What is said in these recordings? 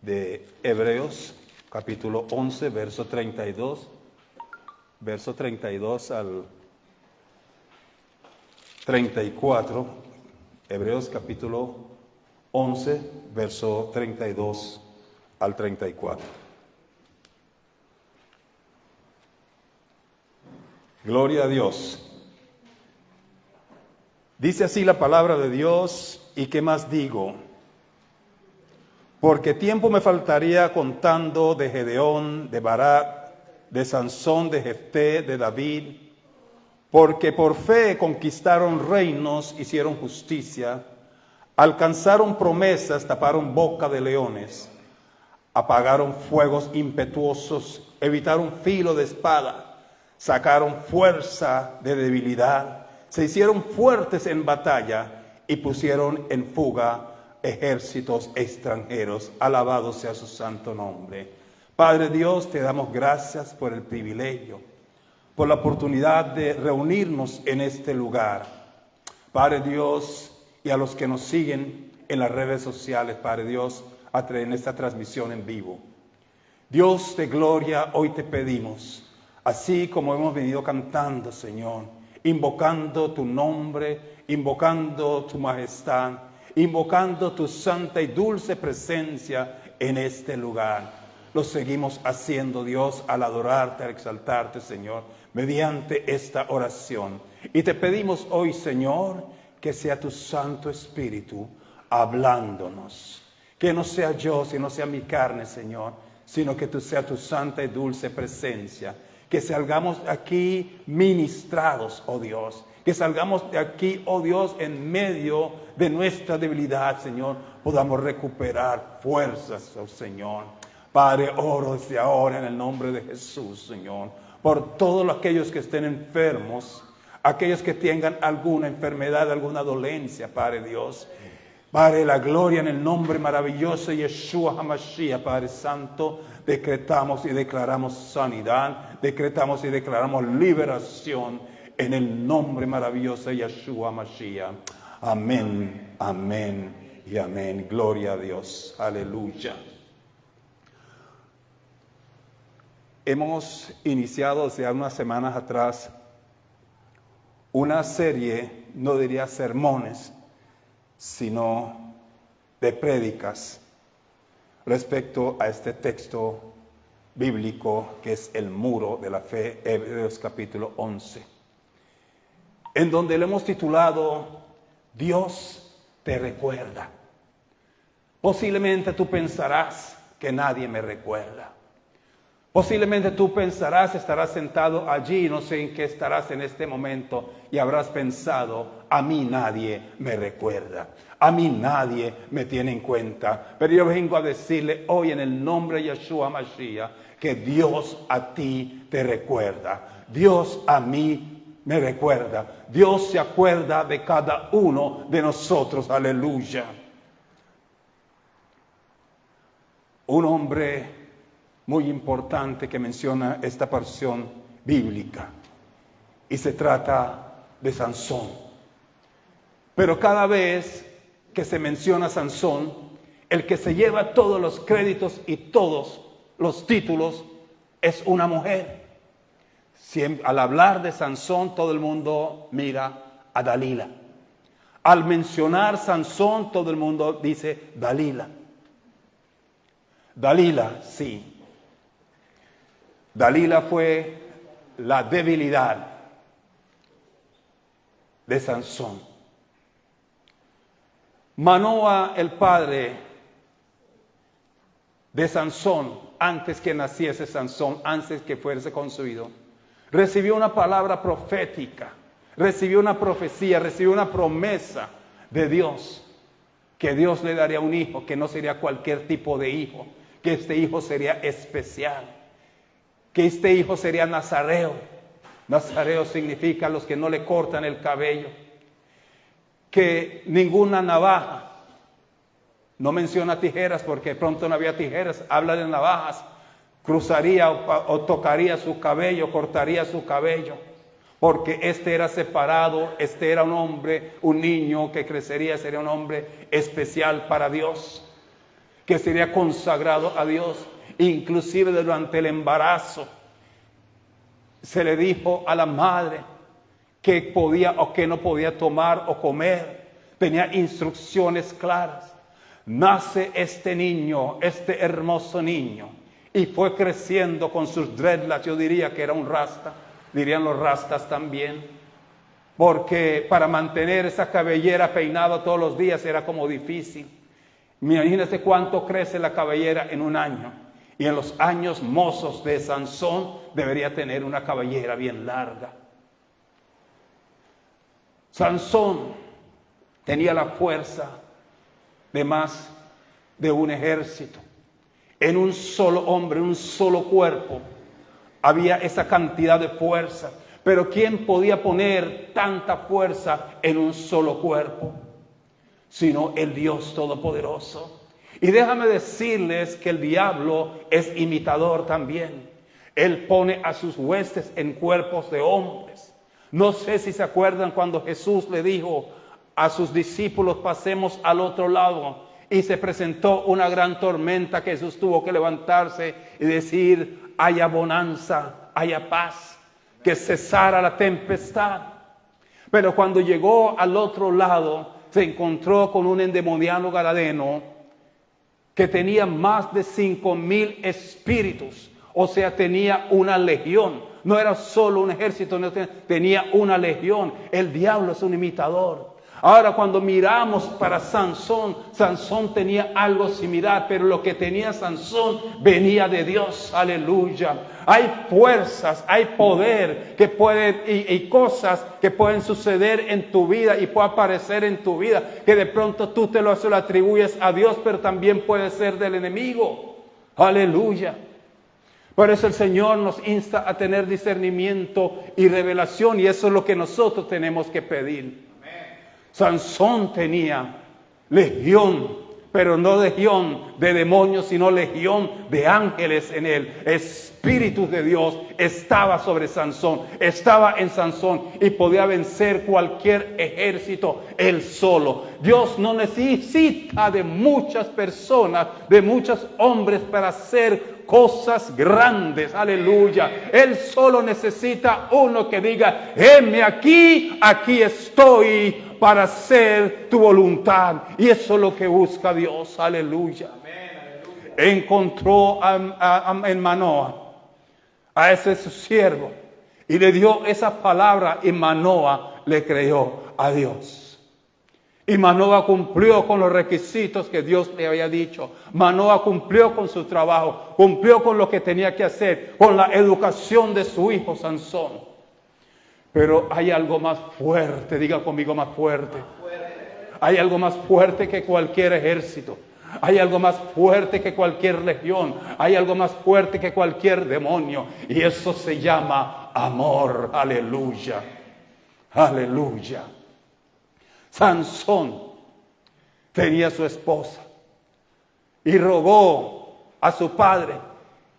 de Hebreos, capítulo 11, verso 32 al 34. Hebreos capítulo 11, verso 32 al 34. Gloria a Dios. Dice así la palabra de Dios, ¿y qué más digo? Porque tiempo me faltaría contando de Gedeón, de Barak, de Sansón, de Jefté, de David, porque por fe conquistaron reinos, hicieron justicia, alcanzaron promesas, taparon boca de leones, apagaron fuegos impetuosos, evitaron filo de espada, sacaron fuerza de debilidad, se hicieron fuertes en batalla y pusieron en fuga ejércitos extranjeros. Alabado sea su santo nombre. Padre Dios, te damos gracias por el privilegio, por la oportunidad de reunirnos en este lugar. Padre Dios, y a los que nos siguen en las redes sociales, Padre Dios, en esta transmisión en vivo. Dios de gloria, hoy te pedimos, así como hemos venido cantando, Señor, invocando tu nombre, invocando tu majestad, invocando tu santa y dulce presencia en este lugar. Lo seguimos haciendo, Dios, al adorarte, al exaltarte, Señor, mediante esta oración. Y te pedimos hoy, Señor, que sea tu Santo Espíritu hablándonos. Que no sea yo, sino sea mi carne, Señor, sino que tú sea tu santa y dulce presencia. Que salgamos de aquí ministrados, oh Dios. Que salgamos de aquí, oh Dios, en medio de nuestra debilidad, Señor, podamos recuperar fuerzas, oh Señor. Padre, oro desde ahora en el nombre de Jesús, Señor, por todos aquellos que estén enfermos, aquellos que tengan alguna enfermedad, alguna dolencia, Padre Dios. Padre, la gloria en el nombre maravilloso de Yeshua HaMashiach, Padre Santo, decretamos y declaramos sanidad, decretamos y declaramos liberación en el nombre maravilloso de Yeshua HaMashiach. Amén, amén y amén. Gloria a Dios. Aleluya. Hemos iniciado hace unas semanas atrás una serie, no diría sermones, sino de prédicas respecto a este texto bíblico que es el muro de la fe, Hebreos capítulo 11, en donde le hemos titulado Dios te recuerda. Posiblemente tú pensarás que nadie me recuerda. Posiblemente tú pensarás, estarás sentado allí, no sé en qué estarás en este momento, y habrás pensado, a mí nadie me recuerda, a mí nadie me tiene en cuenta. Pero yo vengo a decirle hoy en el nombre de Yeshua Mashiach que Dios a ti te recuerda. Dios a mí me recuerda. Dios se acuerda de cada uno de nosotros. Aleluya. Un hombre muy importante que menciona esta porción bíblica, y se trata de Sansón. Pero cada vez que se menciona Sansón, el que se lleva todos los créditos y todos los títulos es una mujer. Al hablar de Sansón, todo el mundo mira a Dalila. Al mencionar Sansón, todo el mundo dice Dalila. Dalila, sí. Dalila fue la debilidad de Sansón. Manoa, el padre de Sansón, antes que naciese Sansón, antes que fuese concebido, recibió una palabra profética, recibió una profecía, recibió una promesa de Dios, que Dios le daría un hijo, que no sería cualquier tipo de hijo, que este hijo sería especial, que este hijo sería nazareo. Nazareo significa los que no le cortan el cabello, que ninguna navaja, no menciona tijeras porque pronto no había tijeras, habla de navajas, cruzaría o tocaría su cabello, cortaría su cabello, porque este era separado, este era un hombre, un niño que crecería, sería un hombre especial para Dios. que sería consagrado a Dios. Inclusive durante el embarazo se le dijo a la madre que podía o que no podía tomar o comer. Tenía instrucciones claras. Nace este niño, este hermoso niño, y fue creciendo con sus dreadlocks. Yo diría que era un rasta, dirían los rastas también, porque para mantener esa cabellera peinada todos los días era como difícil. Imagínense cuánto crece la cabellera en un año, y en los años mozos de Sansón debería tener una cabellera bien larga. Sansón tenía la fuerza de más de un ejército. En un solo hombre, un solo cuerpo, había esa cantidad de fuerza. Pero ¿quién podía poner tanta fuerza en un solo cuerpo? Sino el Dios Todopoderoso. Y déjame decirles que el diablo es imitador también. Él pone a sus huestes en cuerpos de hombres. No sé si se acuerdan cuando Jesús le dijo a sus discípulos: pasemos al otro lado. Y se presentó una gran tormenta que Jesús tuvo que levantarse y decir: haya bonanza, haya paz, que cesara la tempestad. Pero cuando llegó al otro lado, se encontró con un endemoniado gadareno que tenía más de 5,000 espíritus. O sea, tenía una legión. No era solo un ejército, tenía una legión. El diablo es un imitador. Ahora, cuando miramos para Sansón, Sansón tenía algo similar, pero lo que tenía Sansón venía de Dios. Aleluya. Hay fuerzas, hay poder que pueden y cosas que pueden suceder en tu vida y puede aparecer en tu vida, que de pronto tú te lo atribuyes a Dios, pero también puede ser del enemigo. Aleluya. Por eso el Señor nos insta a tener discernimiento y revelación, y eso es lo que nosotros tenemos que pedir. Sansón tenía legión, pero no legión de demonios, sino legión de ángeles en él. Espíritu de Dios estaba sobre Sansón, estaba en Sansón y podía vencer cualquier ejército él solo. Dios no necesita de muchas personas, de muchos hombres para hacer cosas grandes. Aleluya. Él solo necesita uno que diga: heme aquí, aquí estoy para hacer tu voluntad. Y eso es lo que busca Dios. Aleluya. Encontró en Manoah a ese su siervo y le dio esa palabra, y Manoah le creyó a Dios. Y Manoah cumplió con los requisitos que Dios le había dicho. Manoah cumplió con su trabajo, cumplió con lo que tenía que hacer, con la educación de su hijo Sansón. Pero hay algo más fuerte, diga conmigo: más fuerte. Hay algo más fuerte que cualquier ejército. Hay algo más fuerte que cualquier legión. Hay algo más fuerte que cualquier demonio. Y eso se llama amor. Aleluya. Aleluya. Sansón tenía su esposa y rogó a su padre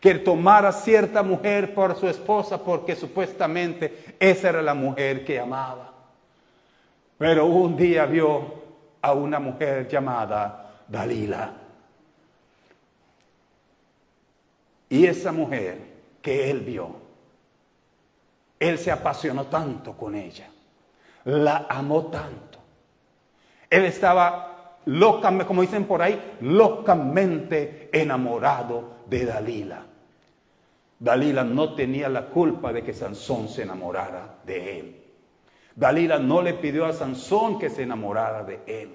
que tomara cierta mujer por su esposa, porque supuestamente esa era la mujer que amaba. Pero un día vio a una mujer llamada Dalila. Y esa mujer que él vio, él se apasionó tanto con ella, la amó tanto. Él estaba locamente, como dicen por ahí, locamente enamorado de Dalila. Dalila no tenía la culpa de que Sansón se enamorara de él. Dalila no le pidió a Sansón que se enamorara de él.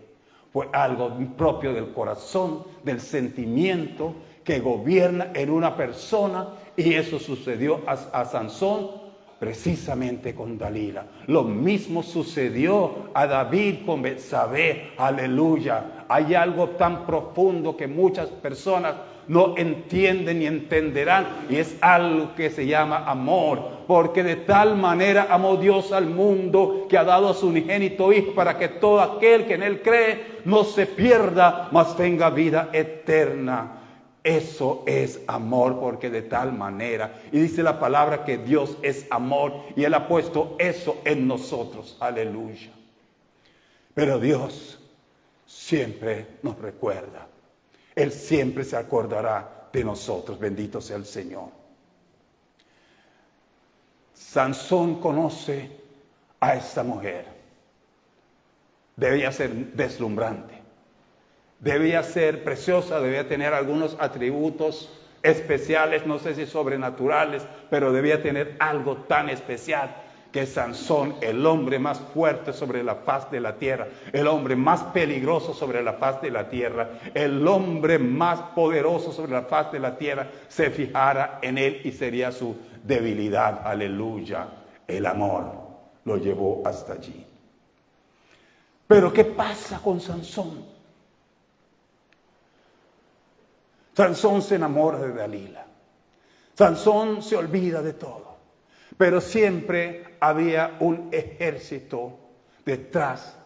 Fue algo propio del corazón, del sentimiento que gobierna en una persona, y eso sucedió a Sansón precisamente con Dalila. Lo mismo sucedió a David con Betsabé. Aleluya. Hay algo tan profundo que muchas personas no entienden ni entenderán, y es algo que se llama amor, porque de tal manera amó Dios al mundo que ha dado a su unigénito Hijo, para que todo aquel que en él cree no se pierda, mas tenga vida eterna. Eso es amor, porque de tal manera, y dice la palabra que Dios es amor, y Él ha puesto eso en nosotros. Aleluya. Pero Dios siempre nos recuerda Él siempre se acordará de nosotros. Bendito sea el Señor. Sansón conoce a esta mujer. Debía ser deslumbrante. Debía ser preciosa, debía tener algunos atributos especiales, no sé si sobrenaturales, pero debía tener algo tan especial que Sansón, el hombre más fuerte sobre la faz de la tierra, el hombre más peligroso sobre la faz de la tierra, el hombre más poderoso sobre la faz de la tierra, se fijara en él y sería su debilidad. Aleluya. El amor lo llevó hasta allí. Pero ¿qué pasa con Sansón? Sansón se enamora de Dalila. Sansón se olvida de todo. Pero siempre había un ejército detrás.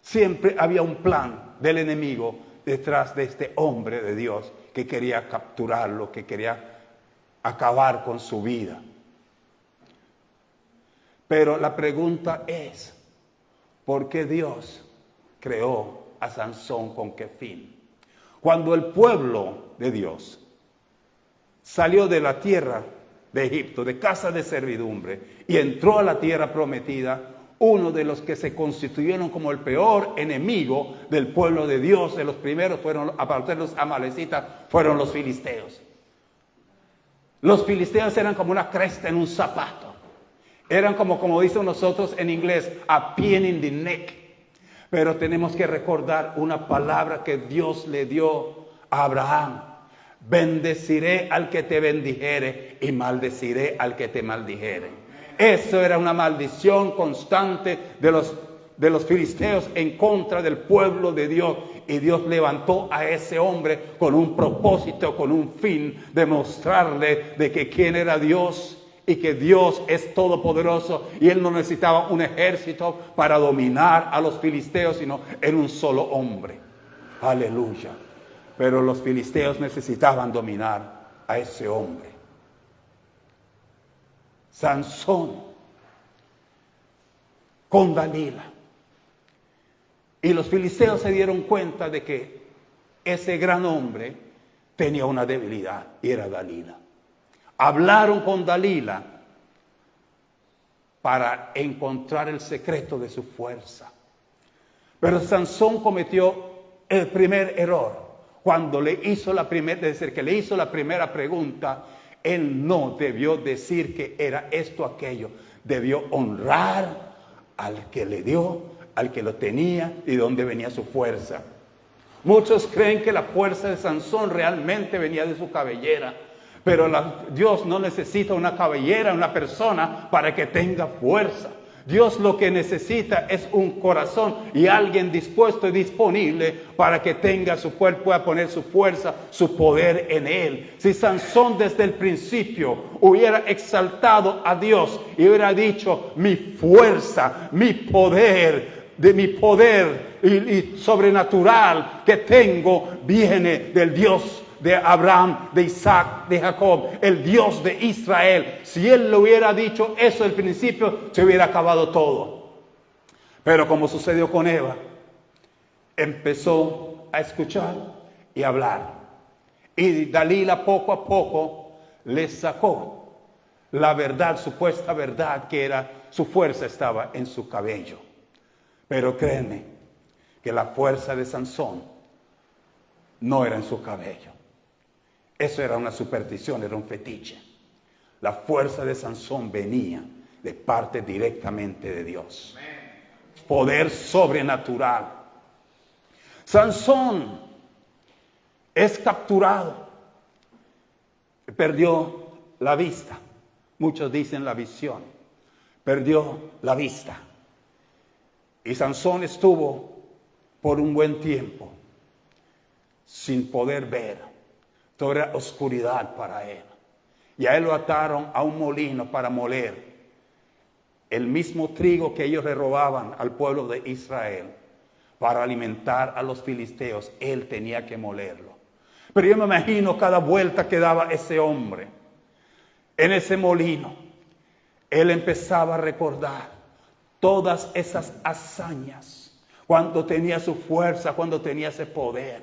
Siempre había un plan del enemigo detrás de este hombre de Dios que quería capturarlo, que quería acabar con su vida. Pero la pregunta es, ¿por qué Dios creó a Sansón? ¿Con qué fin? Cuando el pueblo de Dios salió de la tierra de Egipto, de casa de servidumbre, y entró a la tierra prometida, uno de los que se constituyeron como el peor enemigo del pueblo de Dios, de los primeros fueron, aparte de los amalecitas, fueron los filisteos. Los filisteos eran como una cresta en un zapato. Eran como dicen nosotros en inglés, a pain in the neck. Pero tenemos que recordar una palabra que Dios le dio a Abraham. Bendeciré al que te bendijere y maldeciré al que te maldijere. Eso era una maldición constante de los filisteos en contra del pueblo de Dios. Y Dios levantó a ese hombre con un propósito, con un fin, de mostrarle de que quién era Dios y que Dios es todopoderoso y Él no necesitaba un ejército para dominar a los filisteos, sino en un solo hombre. Aleluya. Pero los filisteos necesitaban dominar a ese hombre. Sansón con Dalila. Y los filisteos se dieron cuenta de que ese gran hombre tenía una debilidad y era Dalila. Hablaron con Dalila para encontrar el secreto de su fuerza. Pero Sansón cometió el primer error. Cuando le hizo la primera pregunta, él no debió decir que era esto, aquello. Debió honrar al que le dio, al que lo tenía y de dónde venía su fuerza. Muchos creen que la fuerza de Sansón realmente venía de su cabellera. Pero Dios no necesita una cabellera, una persona para que tenga fuerza. Dios lo que necesita es un corazón y alguien dispuesto y disponible para que pueda poner su fuerza, su poder en él. Si Sansón desde el principio hubiera exaltado a Dios y hubiera dicho, mi fuerza, mi poder, de mi poder y sobrenatural que tengo viene del Dios de Abraham, de Isaac, de Jacob, el Dios de Israel. Si él le hubiera dicho eso al principio, se hubiera acabado todo. Pero como sucedió con Eva, empezó a escuchar y hablar. Y Dalila poco a poco le sacó la verdad, supuesta verdad, que era su fuerza estaba en su cabello. Pero créanme que la fuerza de Sansón no era en su cabello. Eso era una superstición, era un fetiche. La fuerza de Sansón venía de parte directamente de Dios. Poder sobrenatural. Sansón es capturado. Perdió la vista. Muchos dicen la visión. Perdió la vista. Y Sansón estuvo por un buen tiempo sin poder ver. Todo era oscuridad para él. Y a él lo ataron a un molino para moler el mismo trigo que ellos le robaban al pueblo de Israel para alimentar a los filisteos. Él tenía que molerlo. Pero yo me imagino cada vuelta que daba ese hombre en ese molino. Él empezaba a recordar todas esas hazañas, cuando tenía su fuerza, cuando tenía ese poder,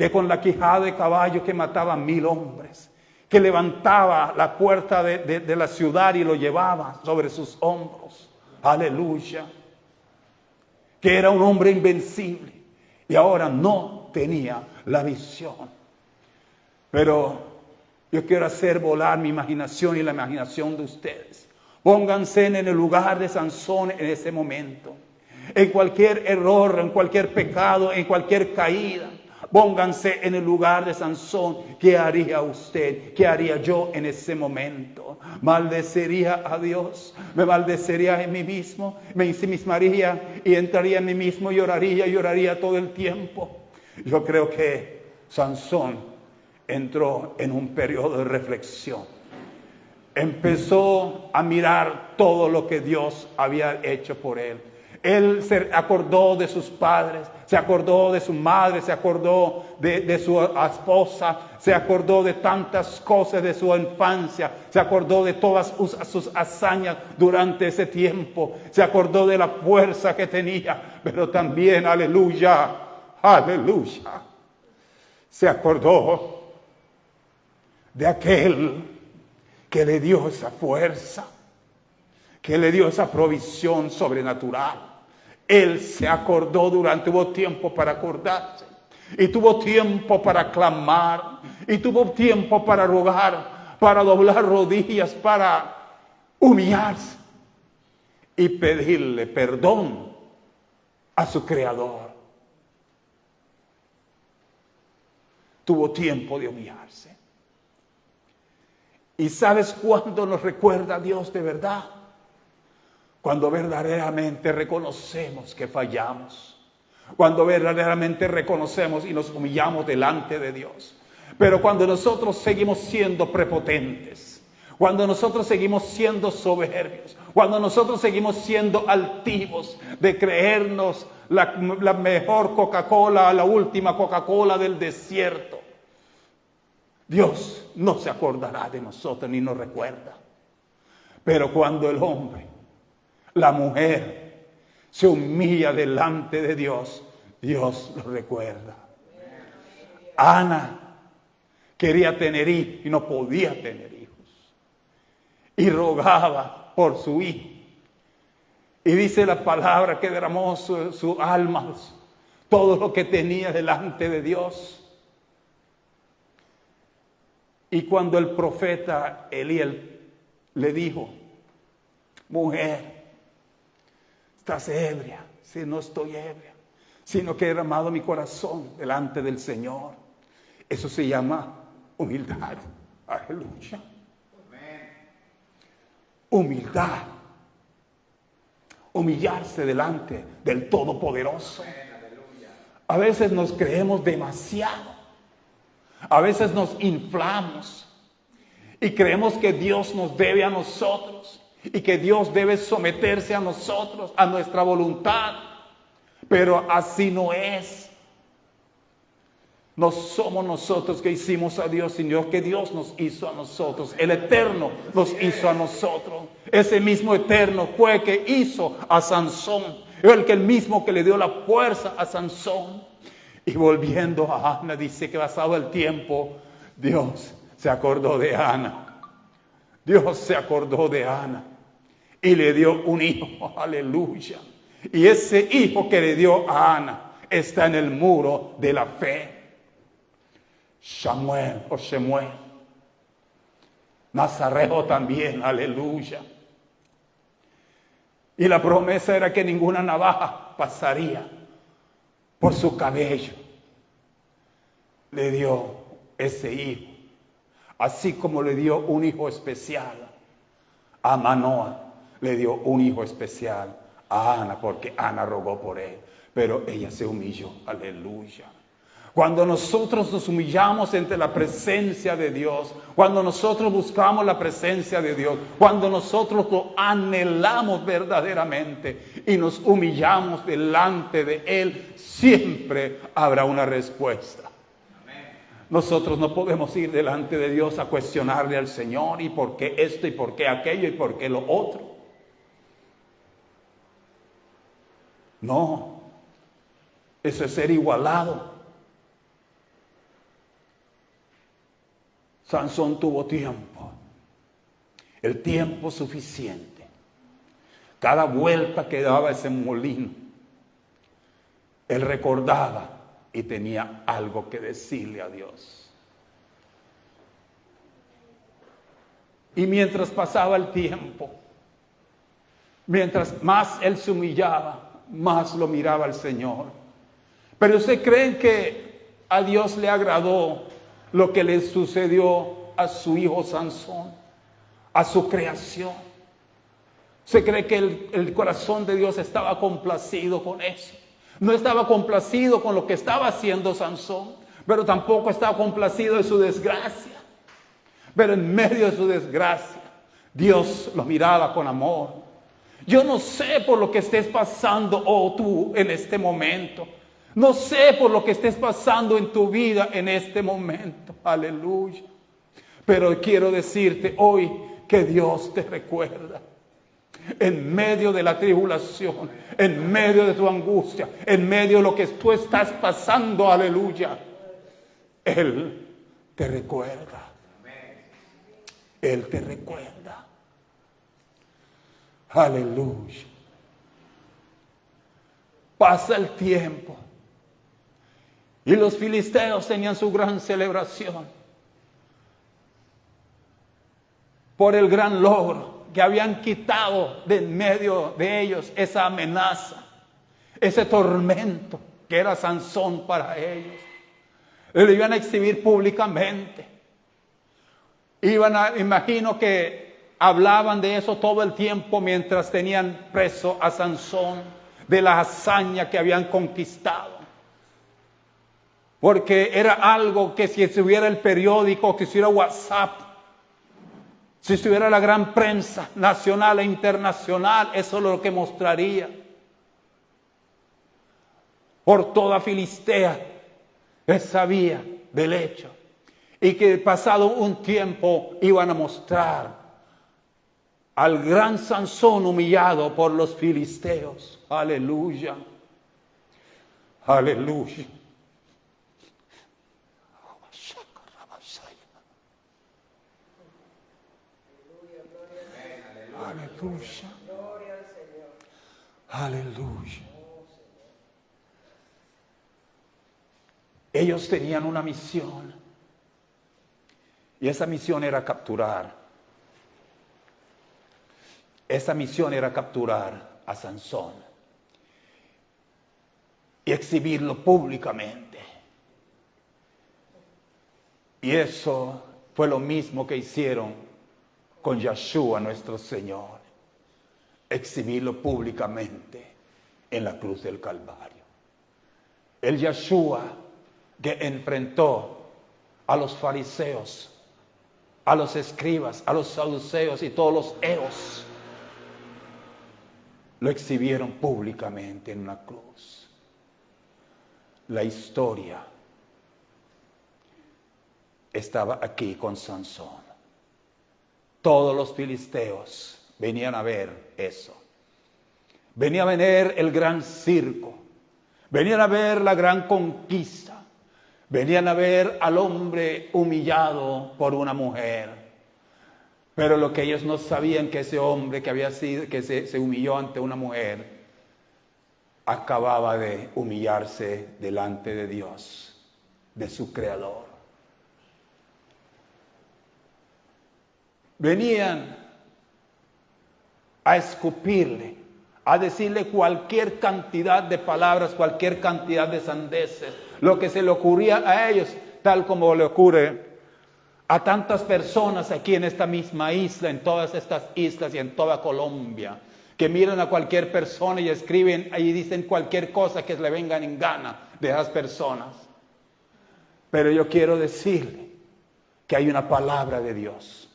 que con la quijada de caballo que mataba 1000 hombres, que levantaba la puerta de la ciudad y lo llevaba sobre sus hombros. Aleluya. Que era un hombre invencible y ahora no tenía la visión. Pero yo quiero hacer volar mi imaginación y la imaginación de ustedes. Pónganse en el lugar de Sansón en ese momento. En cualquier error, en cualquier pecado, en cualquier caída. Pónganse en el lugar de Sansón. ¿Qué haría usted? ¿Qué haría yo en ese momento? ¿Maldecería a Dios? ¿Me maldecería en mí mismo? ¿Me ensimismaría y entraría en mí mismo? Lloraría todo el tiempo. Yo creo que Sansón entró en un periodo de reflexión. Empezó a mirar todo lo que Dios había hecho por él. Él se acordó de sus padres, se acordó de su madre, se acordó de su esposa, se acordó de tantas cosas de su infancia, se acordó de todas sus hazañas durante ese tiempo, se acordó de la fuerza que tenía, pero también, aleluya, aleluya, se acordó de aquel que le dio esa fuerza, que le dio esa provisión sobrenatural. Él se acordó tuvo tiempo para acordarse, y tuvo tiempo para clamar, y tuvo tiempo para rogar, para doblar rodillas, para humillarse y pedirle perdón a su Creador. Tuvo tiempo de humillarse. ¿Y sabes cuándo nos recuerda a Dios de verdad? Cuando verdaderamente reconocemos que fallamos. Cuando verdaderamente reconocemos y nos humillamos delante de Dios. Pero cuando nosotros seguimos siendo prepotentes, cuando nosotros seguimos siendo soberbios, cuando nosotros seguimos siendo altivos de creernos la mejor Coca-Cola, la última Coca-Cola del desierto, Dios no se acordará de nosotros ni nos recuerda. Pero cuando el hombre, la mujer, se humilla delante de Dios, Dios lo recuerda. Ana quería tener hijos y no podía tener hijos. Y rogaba por su hijo. Y dice la palabra que derramó su alma, todo lo que tenía delante de Dios. Y cuando el profeta Elías le dijo: mujer, estás ebria. Si no estoy ebria, sino que he derramado mi corazón delante del Señor. Eso se llama humildad. Aleluya. Humildad. Humillarse delante del Todopoderoso. A veces nos creemos demasiado. A veces nos inflamos y creemos que Dios nos debe a nosotros y que Dios debe someterse a nosotros, a nuestra voluntad. Pero así no es. No somos nosotros que hicimos a Dios, sino que Dios nos hizo a nosotros. El Eterno nos hizo a nosotros. Ese mismo Eterno fue el que hizo a Sansón. El mismo que le dio la fuerza a Sansón. Y volviendo a Ana, dice que pasado el tiempo, Dios se acordó de Ana. Dios se acordó de Ana y le dio un hijo. Aleluya. Y ese hijo que le dio a Ana está en el muro de la fe. Samuel o Shemuel. Nazareo también. Aleluya. Y la promesa era que ninguna navaja pasaría por su cabello. Le dio ese hijo, así como le dio un hijo especial a Manoah, le dio un hijo especial a Ana, porque Ana rogó por él, pero ella se humilló. Aleluya. Cuando nosotros nos humillamos ante la presencia de Dios, cuando nosotros buscamos la presencia de Dios, cuando nosotros lo anhelamos verdaderamente y nos humillamos delante de Él, siempre habrá una respuesta. Nosotros no podemos ir delante de Dios a cuestionarle al Señor y por qué esto y por qué aquello y por qué lo otro. No, eso es ser igualado. Sansón tuvo tiempo, el tiempo suficiente. Cada vuelta que daba ese molino, él recordaba y tenía algo que decirle a Dios. Y mientras pasaba el tiempo, mientras más él se humillaba, más lo miraba el Señor. Pero ¿usted cree que a Dios le agradó lo que le sucedió a su hijo Sansón, a su creación? ¿Se cree que el corazón de Dios estaba complacido con eso? No estaba complacido con lo que estaba haciendo Sansón, pero tampoco estaba complacido de su desgracia. Pero en medio de su desgracia, Dios lo miraba con amor. Yo no sé por lo que estés pasando, tú en este momento. No sé por lo que estés pasando en tu vida en este momento. Aleluya. Pero quiero decirte hoy que Dios te recuerda. En medio de la tribulación, en medio de tu angustia, en medio de lo que tú estás pasando, aleluya, Él te recuerda. Él te recuerda. Aleluya. Pasa el tiempo y los filisteos tenían su gran celebración por el gran logro que habían quitado de en medio de ellos esa amenaza, ese tormento que era Sansón para ellos. Lo iban a exhibir públicamente. Imagino que hablaban de eso todo el tiempo mientras tenían preso a Sansón, de la hazaña que habían conquistado. Porque era algo que si estuviera el periódico, que si estuviera WhatsApp, si estuviera la gran prensa nacional e internacional, eso es lo que mostraría. Por toda Filistea, él sabía del hecho. Y que pasado un tiempo iban a mostrar al gran Sansón humillado por los filisteos. Aleluya. Aleluya. Aleluya. Aleluya. Ellos tenían una misión. Y esa misión era capturar. Esa misión era capturar a Sansón y exhibirlo públicamente. Y eso fue lo mismo que hicieron con Yeshua nuestro Señor. Exhibirlo públicamente en la cruz del Calvario. El Yeshua que enfrentó a los fariseos, a los escribas, a los saduceos y todos los eos, lo exhibieron públicamente en una cruz. La historia estaba aquí con Sansón. Todos los filisteos venían a ver eso. Venían a ver el gran circo. Venían a ver la gran conquista. Venían a ver al hombre humillado por una mujer. Pero lo que ellos no sabían, que ese hombre que había sido, que se humilló ante una mujer, acababa de humillarse delante de Dios, de su Creador. Venían a escupirle, a decirle cualquier cantidad de palabras, cualquier cantidad de sandeces, lo que se le ocurría a ellos, tal como le ocurre a tantas personas aquí en esta misma isla, en todas estas islas y en toda Colombia, que miran a cualquier persona y escriben y dicen cualquier cosa que le vengan en gana de esas personas. Pero yo quiero decirle que hay una palabra de Dios.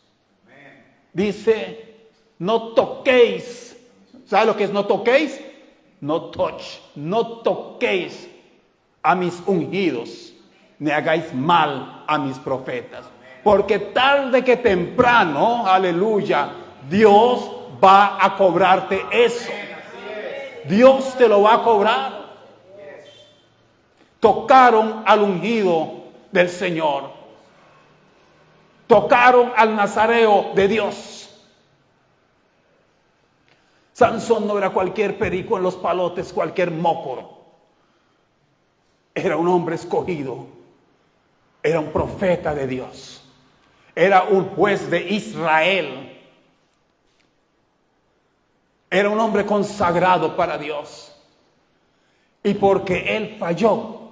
Dice, no toquéis. ¿Sabe lo que es no toquéis? No touch. No toquéis a mis ungidos, ni hagáis mal a mis profetas. Porque tarde que temprano, aleluya, Dios va a cobrarte eso. Dios te lo va a cobrar. Tocaron al ungido del Señor. tocaron al nazareo de Dios. Sansón no era cualquier perico en los palotes, cualquier mócoro. Era un hombre escogido, era un profeta de Dios, era un juez de Israel, era un hombre consagrado para Dios. Y porque él falló,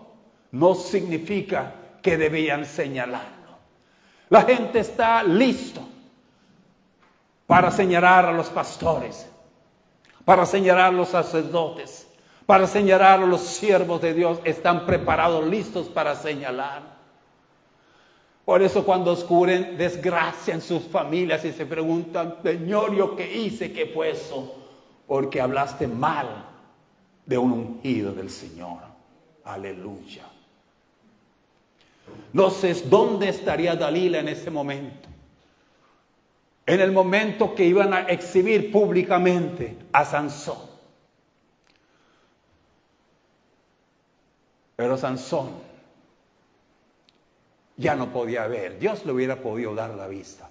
no significa que debían señalarlo. La gente está listo para señalar a los pastores, para señalar a los sacerdotes, para señalar a los siervos de Dios. Están preparados, listos para señalar. Por eso cuando oscuren desgracia en sus familias y se preguntan, Señor, ¿yo qué hice? ¿Qué fue eso? Porque hablaste mal de un ungido del Señor. Aleluya. No sé dónde estaría Dalila en ese momento. En el momento que iban a exhibir públicamente a Sansón. Pero Sansón ya no podía ver. Dios le hubiera podido dar la vista,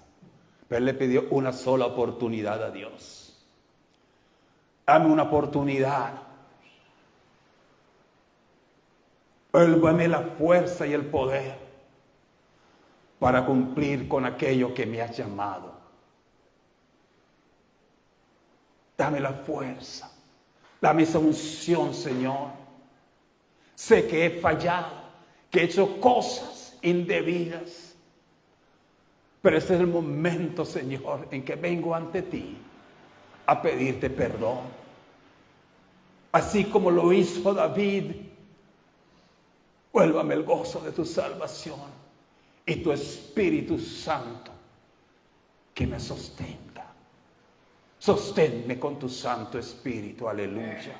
pero él le pidió una sola oportunidad a Dios. Dame una oportunidad. Vuélvame la fuerza y el poder para cumplir con aquello que me has llamado. Dame la fuerza, dame esa unción, Señor. Sé que he fallado, que he hecho cosas indebidas, pero este es el momento, Señor, en que vengo ante ti a pedirte perdón. Así como lo hizo David, vuélvame el gozo de tu salvación y tu Espíritu Santo que me sostenga. Sosténme con tu Santo Espíritu, aleluya.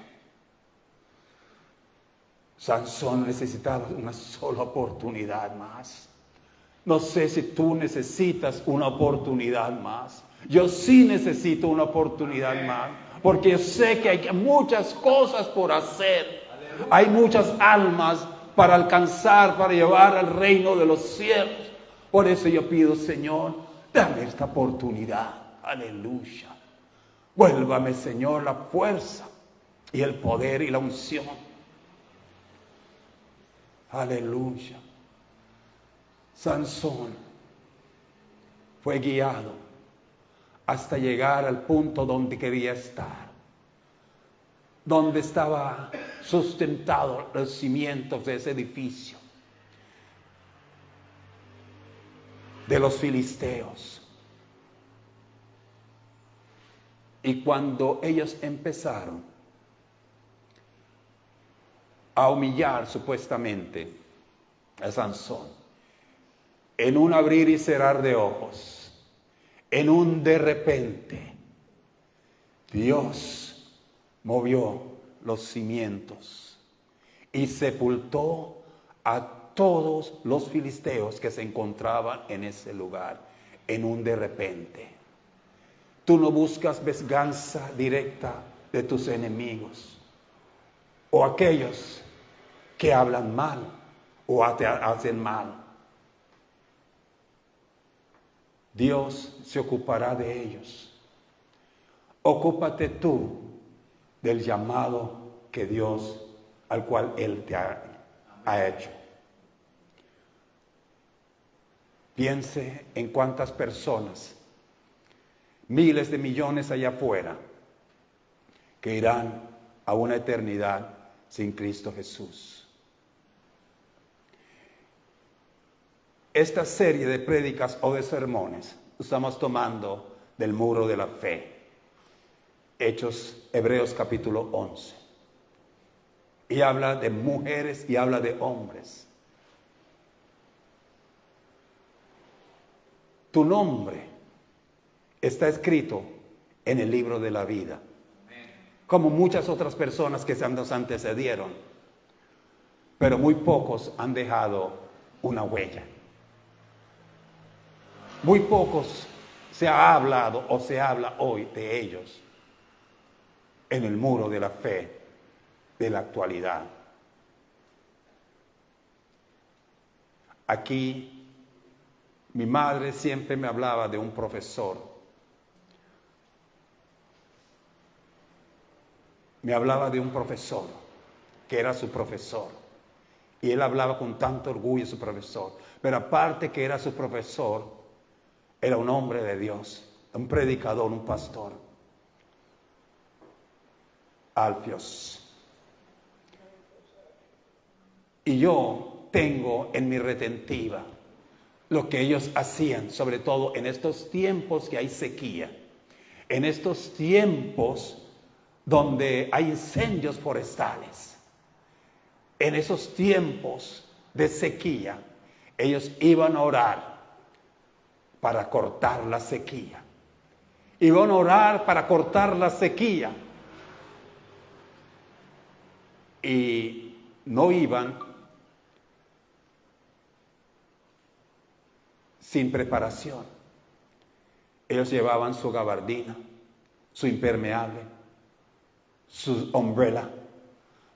Sansón necesitaba una sola oportunidad más. No sé si tú necesitas una oportunidad más. Yo sí necesito una oportunidad más, porque yo sé que hay muchas cosas por hacer. Hay muchas almas para alcanzar, para llevar al reino de los cielos. Por eso yo pido, Señor, dame esta oportunidad. Aleluya. Vuélvame, Señor, la fuerza y el poder y la unción. Aleluya. Sansón fue guiado hasta llegar al punto donde quería estar, donde estaba sustentado los cimientos de ese edificio de los filisteos. Y cuando ellos empezaron a humillar supuestamente a Sansón, en un abrir y cerrar de ojos, en un de repente, Dios movió los cimientos y sepultó a todos los filisteos que se encontraban en ese lugar, en un de repente. Tú no buscas venganza directa de tus enemigos o aquellos que hablan mal o te hacen mal. Dios se ocupará de ellos. Ocúpate tú del llamado que Dios, al cual Él te ha hecho. Piense en cuántas personas, miles de millones allá afuera, que irán a una eternidad sin Cristo Jesús. Esta serie de prédicas o de sermones estamos tomando del muro de la fe. Hebreos capítulo 11. Y habla de mujeres y habla de hombres. Tu nombre está escrito en el libro de la vida, como muchas otras personas que nos antecedieron, pero muy pocos han dejado una huella. Muy pocos se ha hablado o se habla hoy de ellos en el muro de la fe de la actualidad. Aquí Mi madre siempre me hablaba de un profesor. Me hablaba de un profesor, que era su profesor. Y él hablaba con tanto orgullo de su profesor. Pero aparte que era su profesor, era un hombre de Dios, un predicador, un pastor. Alfios. Y yo tengo en mi retentiva lo que ellos hacían, sobre todo en estos tiempos que hay sequía, en estos tiempos donde hay incendios forestales, en esos tiempos de sequía, ellos iban a orar para cortar la sequía. Iban a orar para cortar la sequía. Y no iban sin preparación. Ellos llevaban su gabardina, su impermeable, su umbrella,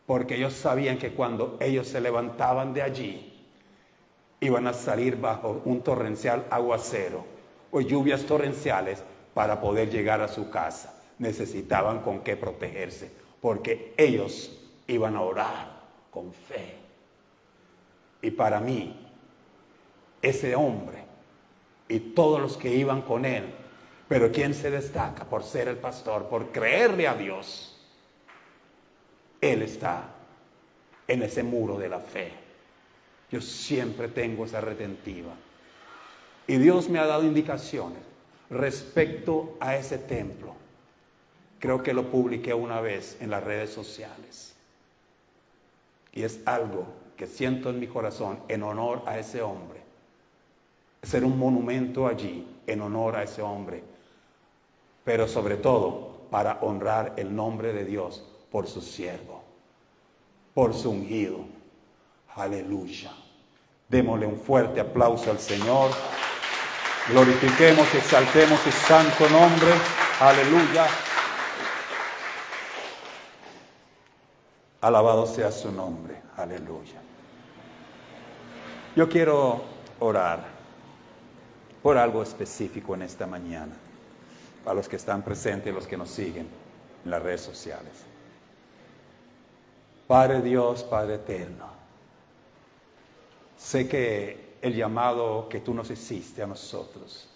porque ellos sabían que cuando ellos se levantaban de allí, iban a salir bajo un torrencial aguacero o lluvias torrenciales para poder llegar a su casa. Necesitaban con qué protegerse, porque ellos iban a orar con fe. Y para mí, ese hombre y todos los que iban con él, pero ¿quién se destaca por ser el pastor, por creerle a Dios? Él está en ese muro de la fe. Yo siempre tengo esa retentiva. Y Dios me ha dado indicaciones respecto a ese templo. Creo que lo publiqué una vez en las redes sociales. Y es algo que siento en mi corazón en honor a ese hombre. Ser un monumento allí en honor a ese hombre. Pero sobre todo para honrar el nombre de Dios por su siervo, por su ungido. Aleluya. Démosle un fuerte aplauso al Señor. Glorifiquemos y exaltemos su santo nombre. Aleluya. Alabado sea su nombre. Aleluya. Yo quiero orar por algo específico en esta mañana, para los que están presentes y los que nos siguen en las redes sociales. Padre Dios, Padre eterno, sé que el llamado que tú nos hiciste a nosotros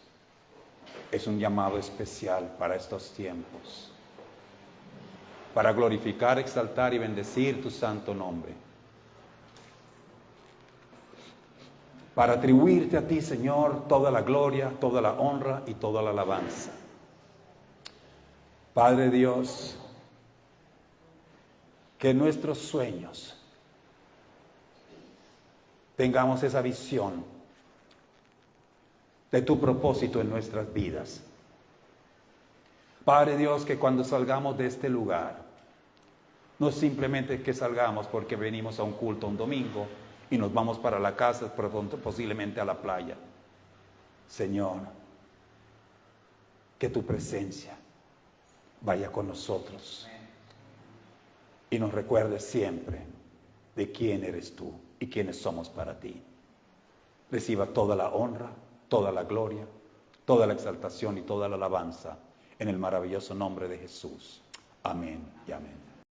es un llamado especial para estos tiempos, para glorificar, exaltar y bendecir tu santo nombre, para atribuirte a ti, Señor, toda la gloria, toda la honra y toda la alabanza. Padre Dios, que nuestros sueños tengamos esa visión de tu propósito en nuestras vidas. Padre Dios, que cuando salgamos de este lugar, no simplemente que salgamos porque venimos a un culto un domingo y nos vamos para la casa, posiblemente a la playa. Señor, que tu presencia vaya con nosotros y nos recuerde siempre de quién eres tú y quiénes somos para ti. Reciba toda la honra, toda la gloria, toda la exaltación y toda la alabanza en el maravilloso nombre de Jesús. Amén y amén.